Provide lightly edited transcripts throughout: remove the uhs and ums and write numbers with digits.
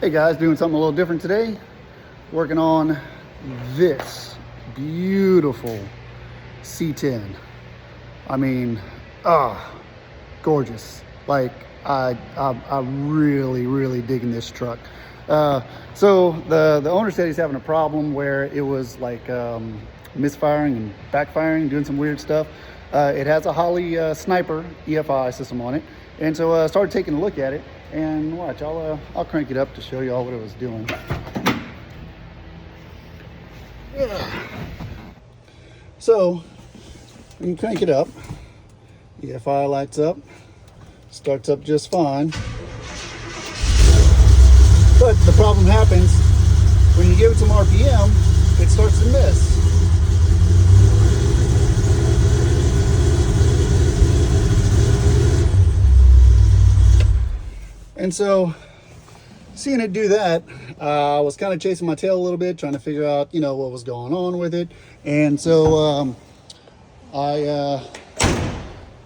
Hey guys, doing something a little different today. Working on this beautiful C10. I mean, gorgeous. Like I'm really digging this truck. So the owner said he's having a problem where it was like misfiring and backfiring, doing some weird stuff. It has a Holley Sniper EFI system on it, and so I started taking a look at it. And watch, I'll crank it up to show you all what it was doing. Yeah. So when you crank it up, the EFI lights up, starts up just fine. But the problem happens when you give it some RPM, it starts to miss. And so, seeing it do that, I was kind of chasing my tail a little bit, trying to figure out, what was going on with it. And so I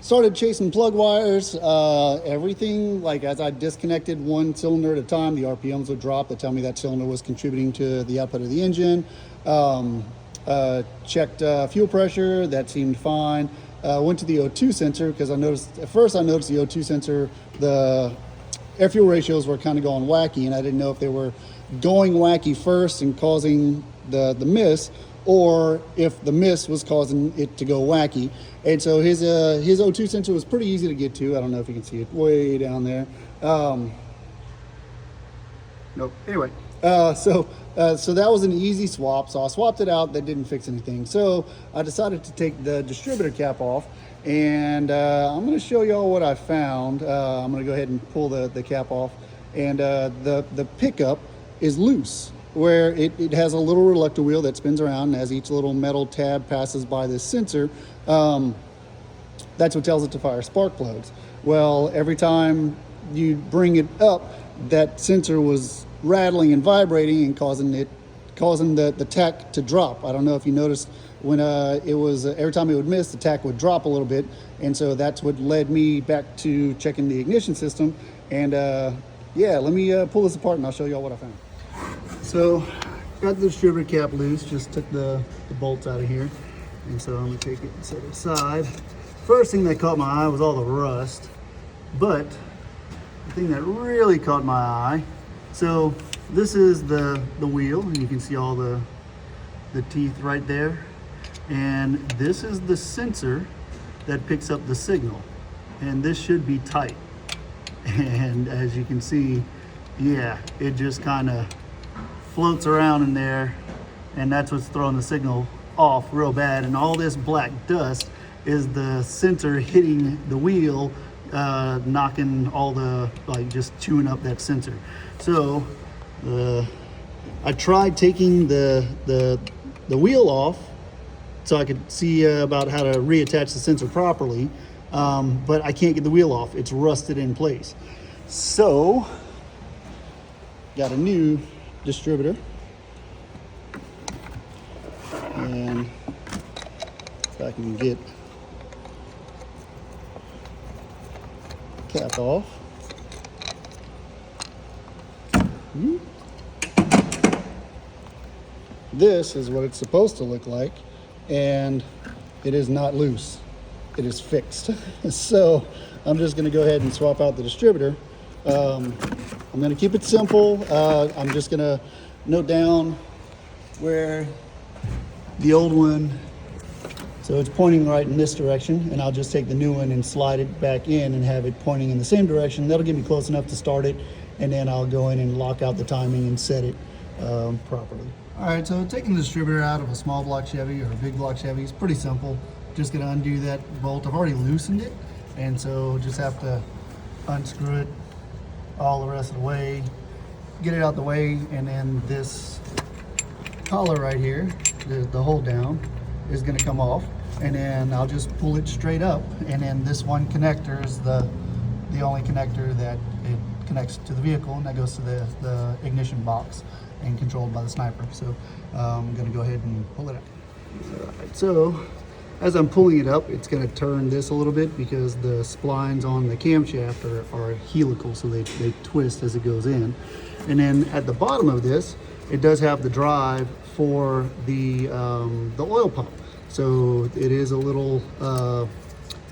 started chasing plug wires, everything. Like as I disconnected one cylinder at a time, the RPMs would drop. They tell me that cylinder was contributing to the output of the engine. Checked fuel pressure, that seemed fine. Went to the O2 sensor because I noticed the O2 sensor, the air fuel ratios were kind of going wacky, and I didn't know if they were going wacky first and causing the miss, or if the miss was causing it to go wacky. And so his O2 sensor was pretty easy to get to. I don't know if you can see it way down there. Nope. Anyway, so that was an easy swap. So I swapped it out. That didn't fix anything. So I decided to take the distributor cap off. And I'm going to show y'all what I found. I'm going to go ahead and pull the cap off. And the pickup is loose, where it has a little reluctor wheel that spins around, and as each little metal tab passes by this sensor, that's what tells it to fire spark plugs. Well, every time you bring it up, that sensor was rattling and vibrating and causing the tack to drop. I don't know if you noticed when it was every time it would miss, the tack would drop a little bit, and so that's what led me back to checking the ignition system. And yeah, let me pull this apart and I'll show y'all what I found. So got the distributor cap loose, just took the bolts out of here, and so I'm gonna take it and set it aside. First thing that caught my eye was all the rust, but the thing that really caught my eye, so this is the wheel, and you can see all the teeth right there. And this is the sensor that picks up the signal, and this should be tight. And as you can see, yeah, it just kind of floats around in there, and that's what's throwing the signal off real bad. And all this black dust is the sensor hitting the wheel, knocking all just chewing up that sensor. So I tried taking the wheel off so I could see about how to reattach the sensor properly, but I can't get the wheel off. It's rusted in place. So, got a new distributor, and if I can get the cap off. This is what it's supposed to look like, and it is not loose, it is fixed. So I'm just going to go ahead and swap out the distributor. I'm going to keep it simple. I'm just going to note down where the old one, so it's pointing right in this direction, and I'll just take the new one and slide it back in and have it pointing in the same direction. That'll get me close enough to start it, and then I'll go in and lock out the timing and set it properly. All right, so taking the distributor out of a small block Chevy or a big block Chevy is pretty simple. Just gonna undo that bolt. I've already loosened it, and so just have to unscrew it all the rest of the way, get it out the way, and then this collar right here, the hold down, is gonna come off, and then I'll just pull it straight up, and then this one connector is the only connector that it connects to the vehicle, and that goes to the ignition box and controlled by the Sniper. So I'm going to go ahead and pull it out. All right, so as I'm pulling it up, it's going to turn this a little bit because the splines on the camshaft are helical, so they twist as it goes in. And then at the bottom of this, it does have the drive for the oil pump. So it is a little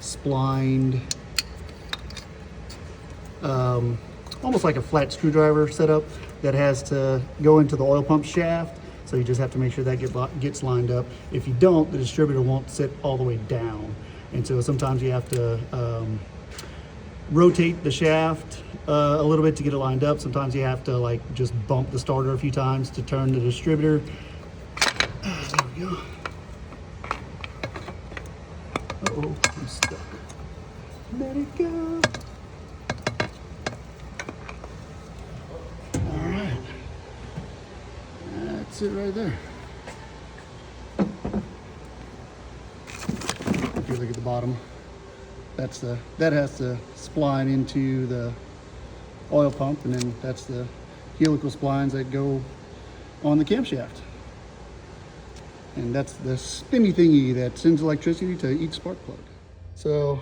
splined, almost like a flat screwdriver setup that has to go into the oil pump shaft. So you just have to make sure that gets lined up. If you don't, the distributor won't sit all the way down. And so sometimes you have to rotate the shaft a little bit to get it lined up. Sometimes you have to like just bump the starter a few times to turn the distributor. There we go. Uh-oh, I'm stuck. Let it go. All right. That's it right there. If you look at the bottom, that has the spline into the oil pump, and then that's the helical splines that go on the camshaft. And that's the spinny thingy that sends electricity to each spark plug. So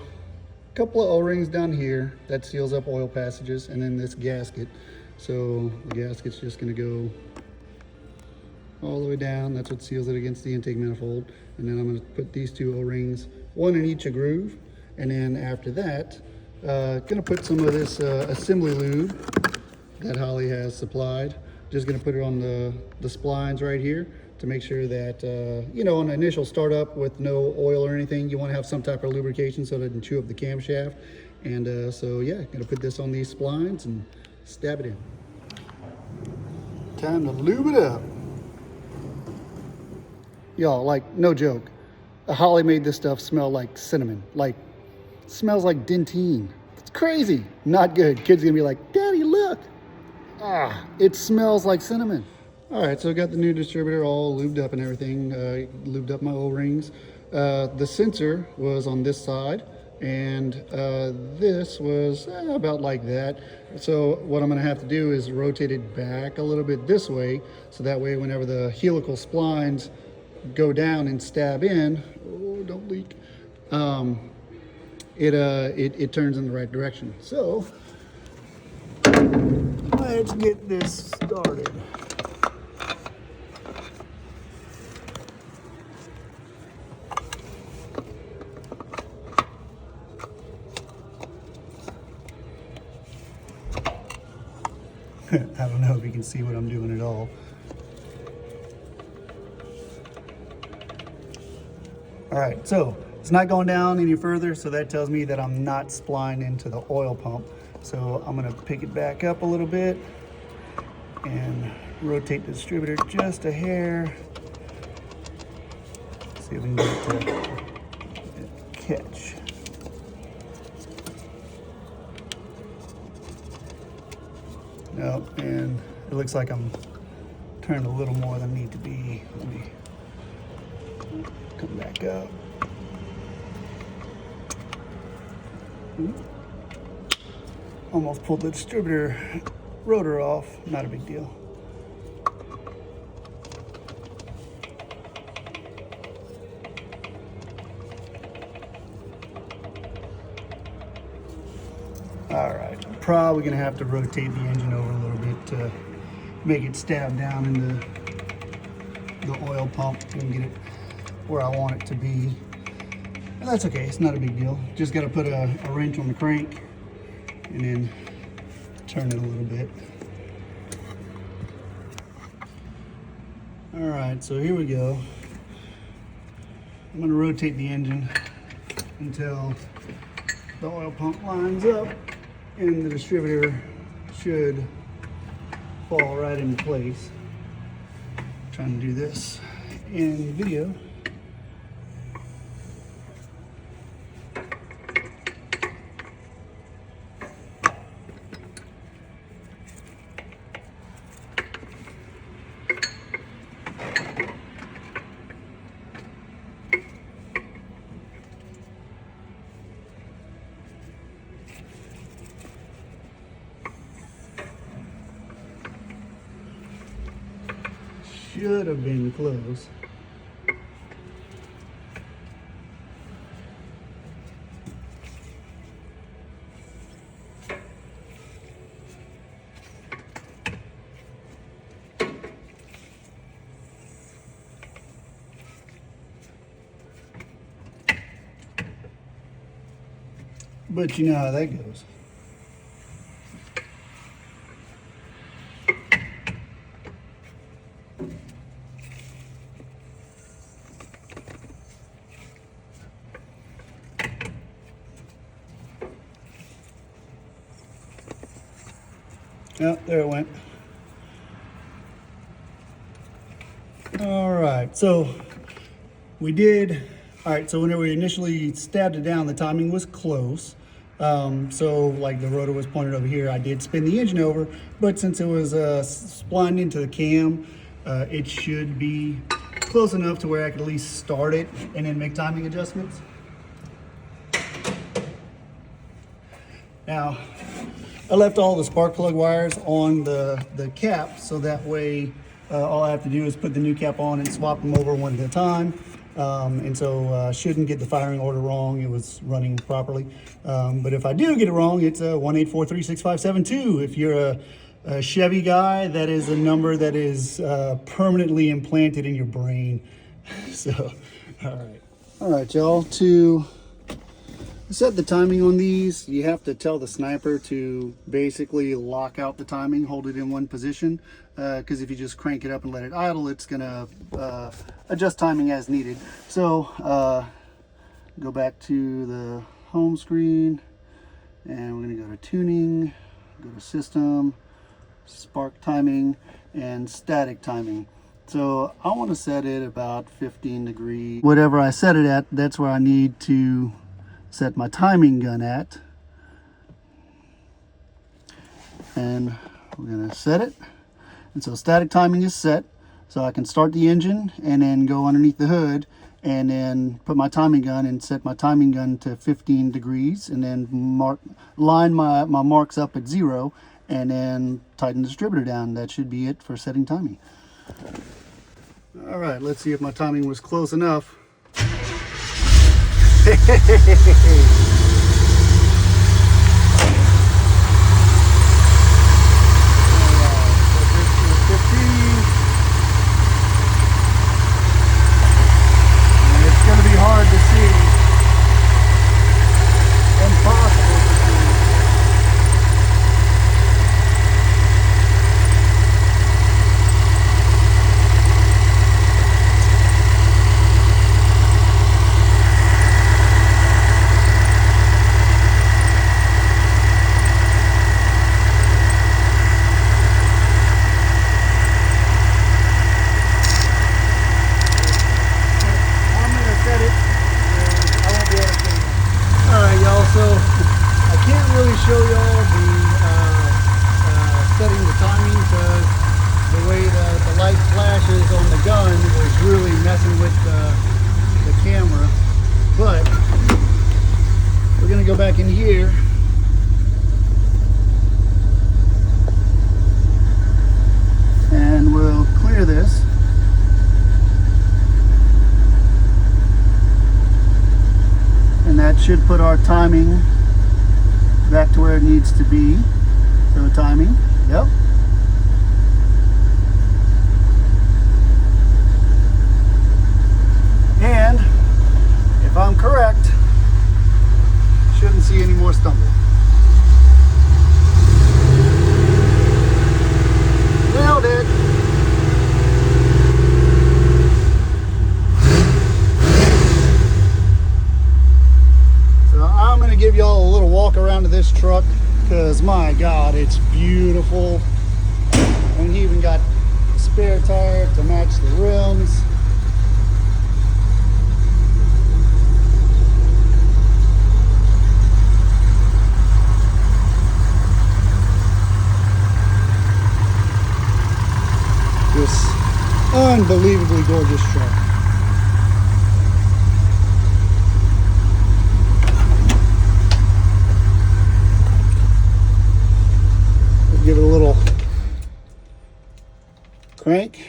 a couple of O-rings down here that seals up oil passages, and then this gasket. So the gasket's just gonna go all the way down. That's what seals it against the intake manifold. And then I'm gonna put these two O-rings, one in each a groove. And then after that, gonna put some of this assembly lube that Holly has supplied. Just gonna put it on the splines right here to make sure that, you know, on the initial startup with no oil or anything, you wanna have some type of lubrication so that it doesn't chew up the camshaft. And so yeah, gonna put this on these splines and stab it in. Time to lube it up. Y'all, like, no joke. Holly made this stuff smell like cinnamon. Like, smells like Dentyne. It's crazy. Not good. Kids gonna be like, Daddy, look. Ah, it smells like cinnamon. All right, so I got the new distributor all lubed up and everything. Lubed up my O-rings. The sensor was on this side, and this was about like that. So what I'm gonna have to do is rotate it back a little bit this way, so that way whenever the helical splines go down and stab in, oh, don't leak, it turns in the right direction. So let's get this started. I don't know if you can see what I'm doing at all. All right, so it's not going down any further, so that tells me that I'm not splined into the oil pump. So I'm gonna pick it back up a little bit and rotate the distributor just a hair. See if we can get it to catch. Nope, and it looks like I'm turning a little more than I need to be. Let me come back up. Almost pulled the distributor rotor off. Not a big deal. All right, probably gonna have to rotate the engine over a little bit to make it stab down into the oil pump and get it where I want it to be. And that's okay, it's not a big deal. Just gotta put a wrench on the crank and then turn it a little bit. All right, so here we go. I'm gonna rotate the engine until the oil pump lines up and the distributor should fall right into place. Trying to do this in video. Should have been close. But you know how that goes. Yep, there it went. All right, so we did, all right, so whenever we initially stabbed it down, the timing was close. So like the rotor was pointed over here, I did spin the engine over, but since it was splined into the cam, it should be close enough to where I could at least start it and then make timing adjustments. Now, I left all the spark plug wires on the cap, so that way all I have to do is put the new cap on and swap them over one at a time. And so shouldn't get the firing order wrong. It was running properly. But if I do get it wrong, it's 1-843-6572. If you're a Chevy guy, that is a number that is permanently implanted in your brain. So, all right, y'all, to set the timing on these, you have to tell the sniper to basically lock out the timing, hold it in one position, because if you just crank it up and let it idle, it's gonna adjust timing as needed. So go back to the home screen, and we're gonna go to tuning, go to system, spark timing, and static timing. So I want to set it about 15 degrees. Whatever I set it at, that's where I need to set my timing gun at. And we're gonna set it. And so static timing is set. So I can start the engine and then go underneath the hood and then put my timing gun and set my timing gun to 15 degrees and then line my marks up at 0 and then tighten the distributor down. That should be it for setting timing. All right, let's see if my timing was close enough. 'cause my God, it's beautiful. And he even got a spare tire to match the rims. This unbelievably gorgeous truck. Give it a little crank.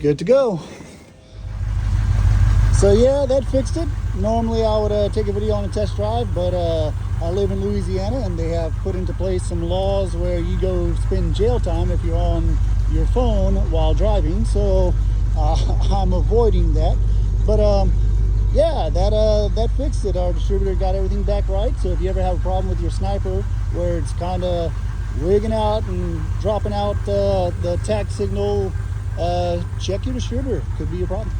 Good to go. So yeah, that fixed it. Normally I would take a video on a test drive, but I live in Louisiana and they have put into place some laws where you go spend jail time if you're on your phone while driving, so I'm avoiding that. But yeah, that fixed it. Our distributor got everything back right. So if you ever have a problem with your sniper where it's kind of wigging out and dropping out the tac signal, check your distributor. Could be a problem.